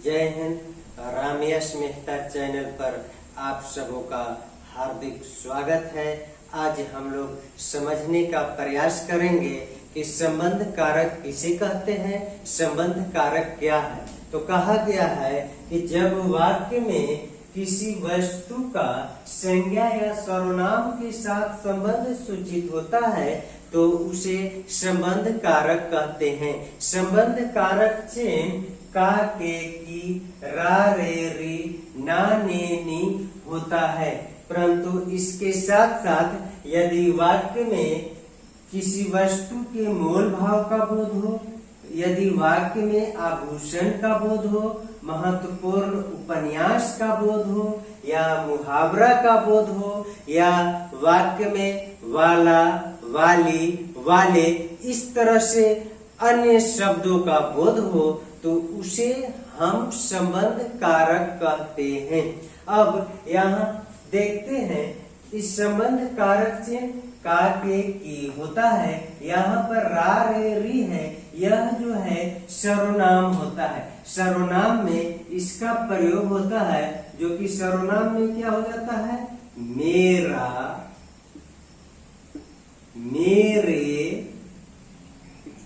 जय हिंद। रामयश मेहता चैनल पर आप सबों का हार्दिक स्वागत है। आज हम लोग समझने का प्रयास करेंगे कि संबंध कारक किसे कहते हैं, संबंध कारक क्या है। तो कहा गया है कि जब वाक्य में किसी वस्तु का संज्ञा या सर्वनाम के साथ संबंध सूचित होता है तो उसे संबंध कारक कहते हैं। संबंध कारक चिन्ह का, के, की, रा, रे, री, ना, ने, नी होता है, परंतु इसके साथ साथ यदि वाक्य में किसी वस्तु के मोल भाव का बोध हो, यदि वाक्य में आभूषण का बोध हो, महत्वपूर्ण उपन्यास का बोध हो या मुहावरा का बोध हो, या वाक्य में वाला, वाली, वाले इस तरह से अन्य शब्दों का बोध हो तो उसे हम संबंध कारक कहते हैं। अब यहाँ देखते हैं इस संबंध कारक चिन्ह का, के, की होता है। यहाँ पर रा, रे, री है, यह जो है सर्वनाम होता है। सर्वनाम में इसका प्रयोग होता है, जो कि सर्वनाम में क्या हो जाता है, मेरा, मेरे,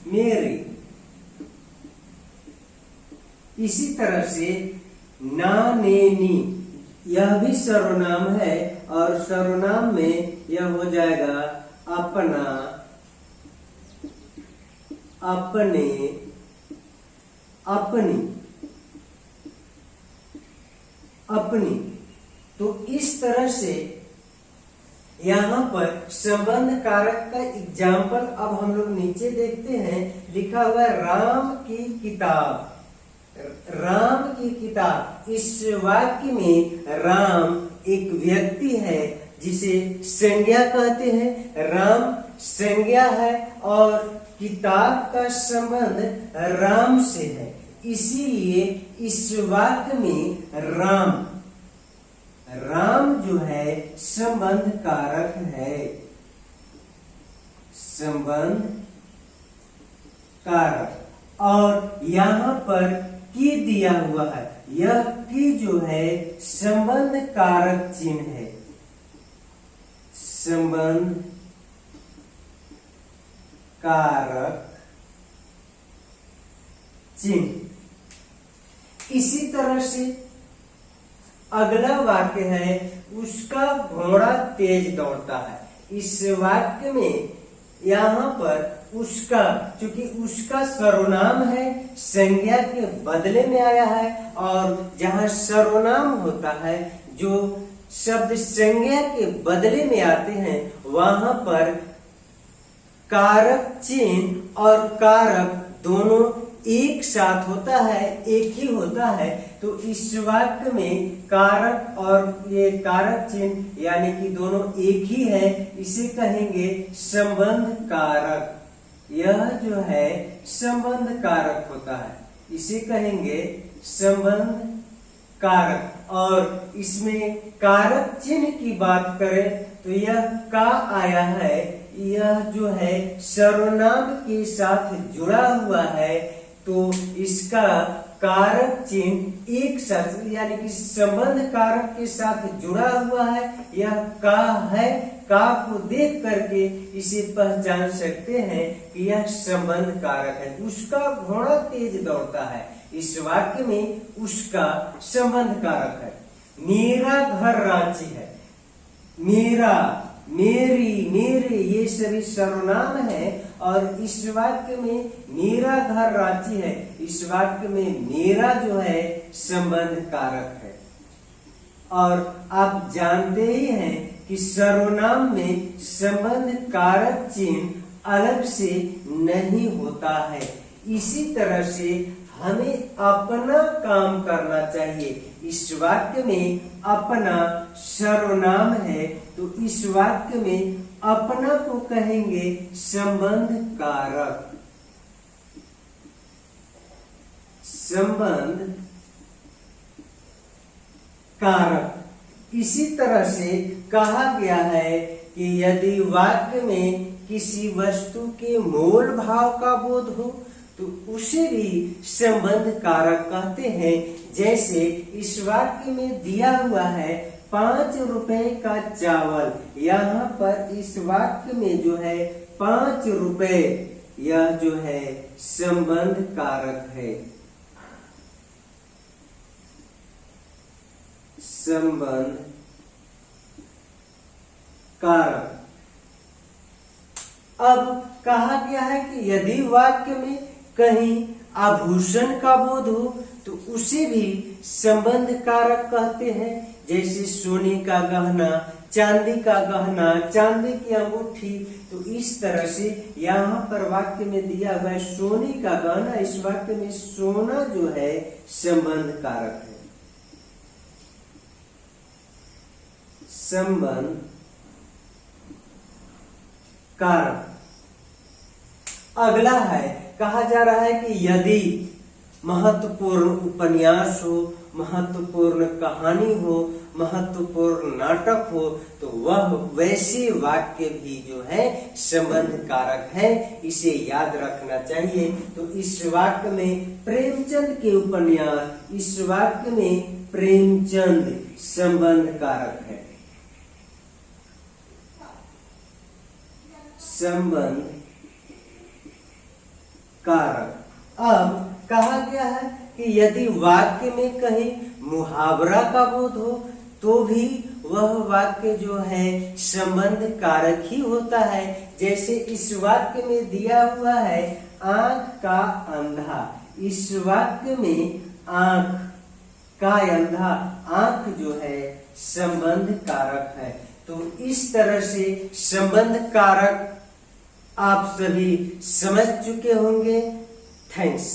मेरी। इसी तरह से ना, ने, नी यह भी सर्वनाम है और सर्वनाम में यह हो जाएगा अपना, अपने, अपनी, अपनी। तो इस तरह से यहाँ पर संबंध कारक का एग्जाम्पल अब हम लोग नीचे देखते हैं। लिखा हुआ है राम की किताब, राम की किताब। इस वाक्य में राम एक व्यक्ति है जिसे संज्ञा कहते हैं। राम संज्ञा है और किताब का संबंध राम से है, इसीलिए इस वाक्य में राम, राम जो है संबंध कारक है, संबंध कारक। और यहाँ पर की दिया हुआ है, यह की जो है संबंध कारक चिन्ह है, संबंध कारक चिन्ह। इसी तरह से अगला वाक्य है उसका घोड़ा तेज दौड़ता है। इस वाक्य में यहाँ पर उसका, चूंकि उसका सर्वनाम है, संज्ञा के बदले में आया है, और जहाँ सर्वनाम होता है, जो शब्द संज्ञा के बदले में आते हैं, वहां पर कारक चिन्ह और कारक दोनों एक साथ होता है, एक ही होता है। तो इस वाक्य में कारक और ये कारक चिन्ह यानी कि दोनों एक ही है, इसे कहेंगे संबंध कारक। यह जो है संबंध कारक होता है, इसे कहेंगे संबंध कारक। और इसमें कारक चिन्ह की बात करें तो यह का आया है, यह जो है सर्वनाम के साथ जुड़ा हुआ है, तो इसका कारक चिन्ह एक साथ यानी कि संबंध कारक के साथ जुड़ा हुआ है। यह का है, का को देख करके इसे पहचान सकते हैं कि यह संबंध कारक है। उसका घोड़ा तेज दौड़ता है, इस वाक्य में उसका संबंध कारक है। मेरा घर रांची है, मेरा, मेरी, मेरे ये सभी सर्वनाम है, और इस वाक्य में मेरा घर रांची है, इस वाक्य में मेरा जो है संबंध कारक है। और आप जानते ही हैं कि सर्वनाम में संबंध कारक चिन्ह अलग से नहीं होता है। इसी तरह से हमें अपना काम करना चाहिए। इस वाक्य में अपना सर्वनाम है, तो इस वाक्य में अपना को कहेंगे संबंध कारक, संबंध कारक। इसी तरह से कहा गया है कि यदि वाक्य में किसी वस्तु के मोल भाव का बोध हो तो उसे भी संबंध कारक कहते हैं। जैसे इस वाक्य में दिया हुआ है 5 रुपए का चावल, यहाँ पर इस वाक्य में जो है 5 रुपए, यह जो है संबंध कारक है, संबंध कारक। अब कहा गया है कि यदि वाक्य में कहीं आभूषण का बोध हो तो उसे भी संबंध कारक कहते हैं। जैसे सोने का गहना, चांदी का गहना, चांदी की अंगूठी। तो इस तरह से यहाँ पर वाक्य में दिया हुआ है सोने का गहना, इस वाक्य में सोना जो है संबंध कारक है, संबंध कारक। अगला है, कहा जा रहा है कि यदि महत्वपूर्ण उपन्यास हो, महत्वपूर्ण कहानी हो, महत्वपूर्ण नाटक हो तो वह वैसे वाक्य भी जो है संबंध कारक है, इसे याद रखना चाहिए। तो इस वाक्य में प्रेमचंद के उपन्यास, इस वाक्य में प्रेमचंद संबंध कारक है, संबंध कारक। अब कहा गया है कि यदि वाक्य में कहीं मुहावरा का बोध हो तो भी वह वाक्य जो है संबंध कारक ही होता है। जैसे इस वाक्य में दिया हुआ है आंख का अंधा, इस वाक्य में आंख का अंधा, आंख जो है संबंध कारक है। तो इस तरह से संबंध कारक आप सभी समझ चुके होंगे। थैंक्स।